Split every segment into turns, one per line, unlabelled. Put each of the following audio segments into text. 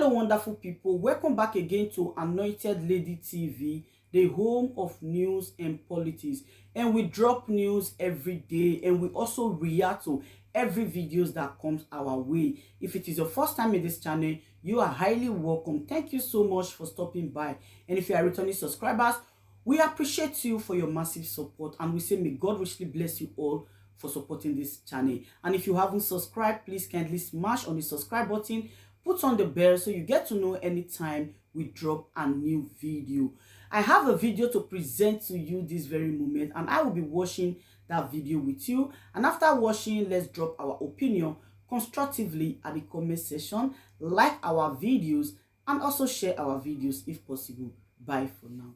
Hello wonderful people, welcome back again to Anointed Lady TV, the home of news and politics. And we drop news every day, and we also react to every videos that comes our way. If it is your first time in this channel, you are highly welcome. Thank you so much for stopping by. And if you are returning subscribers, we appreciate you for your massive support, and we say may God richly bless you all for supporting this channel. And if you haven't subscribed, please kindly smash on the subscribe button, put on the bell so you get to know anytime we drop a new video. I have a video to present to you this very moment, and I will be watching that video with you. And after watching, let's drop our opinion constructively at the comment section, like our videos, and also share our videos if possible. Bye for now.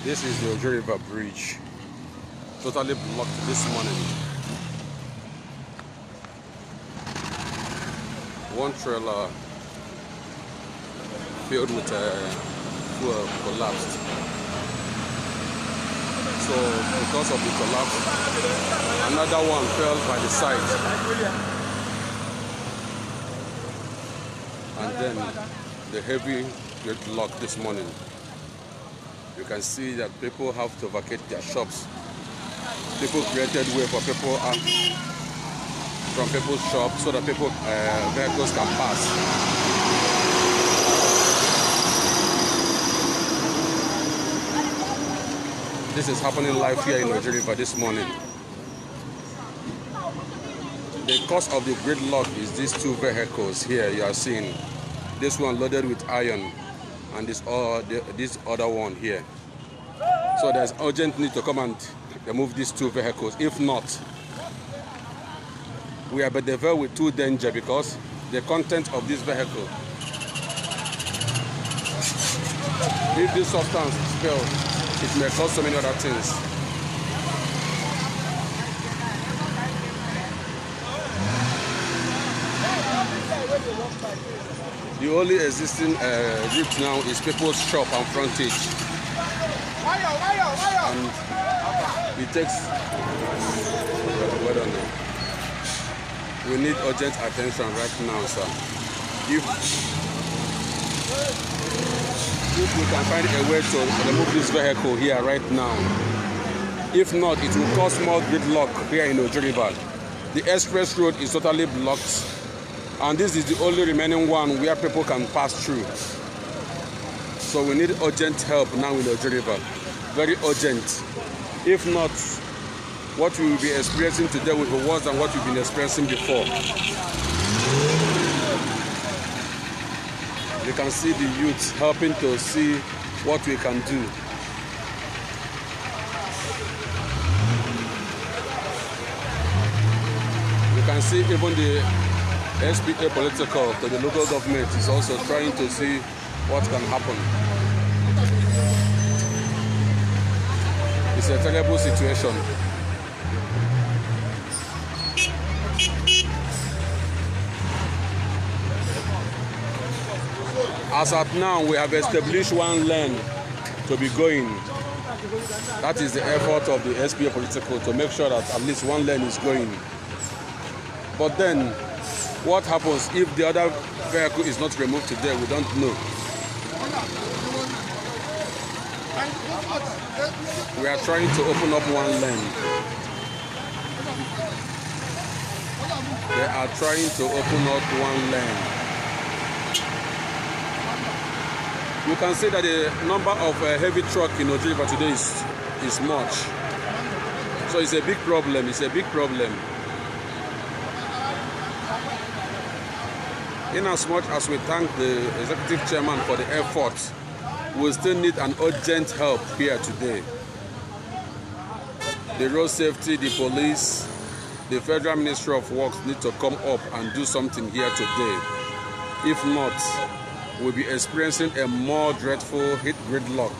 This is the Đånger River Bridge, totally blocked this morning. One trailer filled with fuel collapsed. So because of the collapse, another one fell by the side. And then the heavy gridlock this morning. You can see that people have to vacate their shops. People created way for people from people's shops so that vehicles can pass. This is happening live here in Đånger River this morning. The cause of the gridlock is these two vehicles here you are seeing. This one loaded with iron, and this other one here. So there's urgent need to come and remove these two vehicles. If not, we are bedeviled with two danger because the content of this vehicle, if this substance is spilled, it may cause so many other things. The only existing route now is people's shop and frontage. And it takes, we need urgent attention right now, sir. If we can find a way to remove this vehicle here right now. If not, it will cause more gridlock here in Đånger River. The express road is totally blocked, and this is the only remaining one where people can pass through. So we need urgent help now in Đånger River. Very urgent. If not, what we will be experiencing today will be worse than what we've been experiencing before. You can see the youth helping to see what we can do. You can see even the SPA political to the local government is also trying to see what can happen. It's a terrible situation. As at now, we have established one lane to be going. That is the effort of the SPA political to make sure that at least one lane is going. But then, what happens if the other vehicle is not removed today? We don't know. We are trying to open up one lane. They are trying to open up one lane. You can see that the number of heavy truck in Đånger River today is much. So it's a big problem. It's a big problem. In as much as we thank the executive chairman for the effort, we still need an urgent help here today. The road safety, the police, the Federal Ministry of Works need to come up and do something here today. If not, we'll be experiencing a more dreadful gridlock.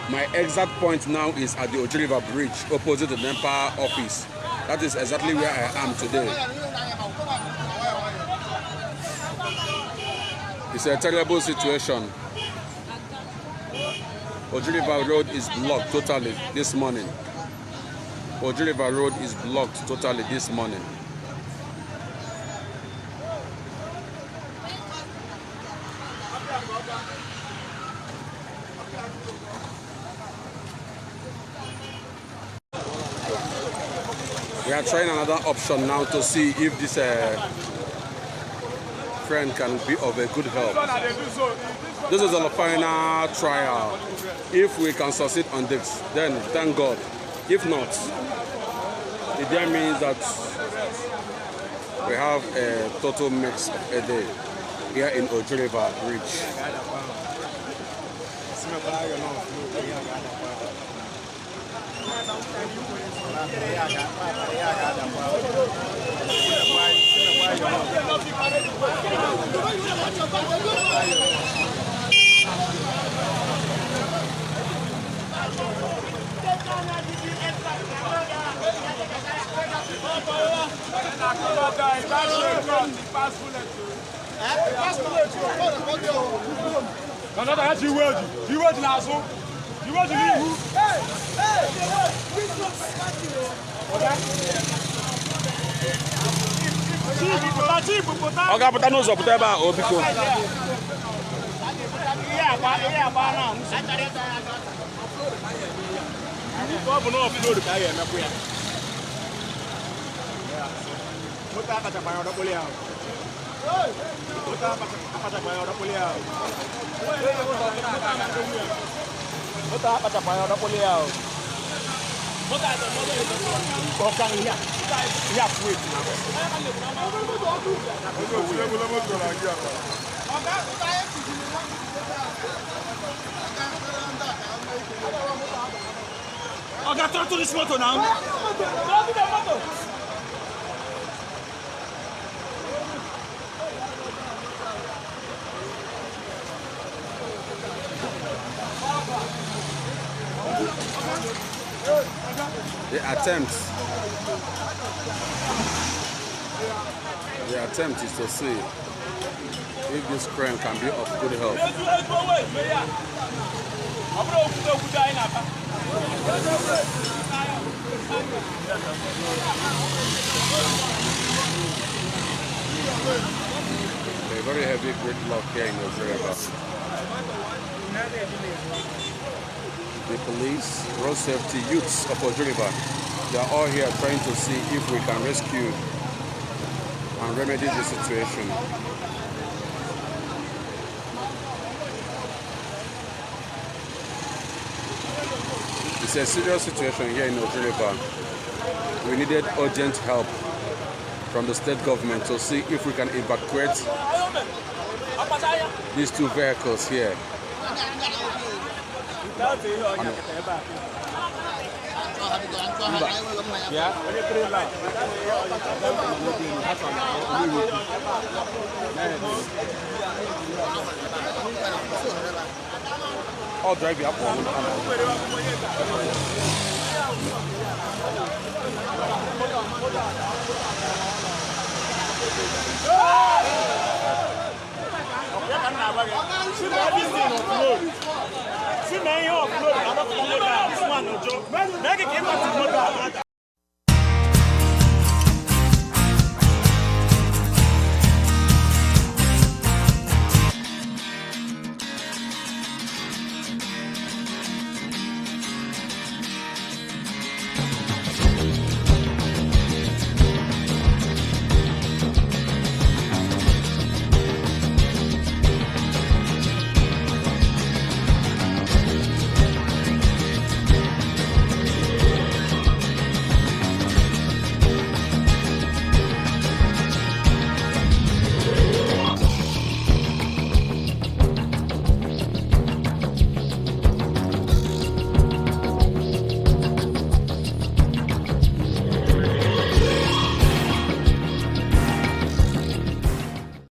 My exact point now is at the Đånger River Bridge, opposite the NEPA office. That is exactly where I am today. It's a terrible situation. Ojuriba Road is blocked totally this morning. Ojuriba Road is blocked totally this morning. We are trying another option now to see if this friend can be of a good help. This is the final trial. If we can succeed on this, then thank God. If not, it then means that we have a total mix of a day here in Ojuriba Bridge. Oga pụta n'ụzọ pụta ebe a obiko. Ọ bụ na upload ka a ga-emekwu ya. Moto akachakwa ya ọdọkpụlị ahụ. Moto akachakwa ya ọdọkpụlị ahụ. Moto akachakwa ya ọdọkpụlị ahụ. Ọkàn ìyá fún ètò náà. Ọ̀gá tó tó ní sí mọ́tò náà. The attempt is to see if this crane can be of good help. A very heavy gridlock here in Ojuriba. The police, road safety, youths of Ojuriba, they are all here trying to see if we can rescue and remedy the situation. It's a serious situation here in Ojuriba. We needed urgent help from the state government to see if we can evacuate these two vehicles here. I'll drive you up.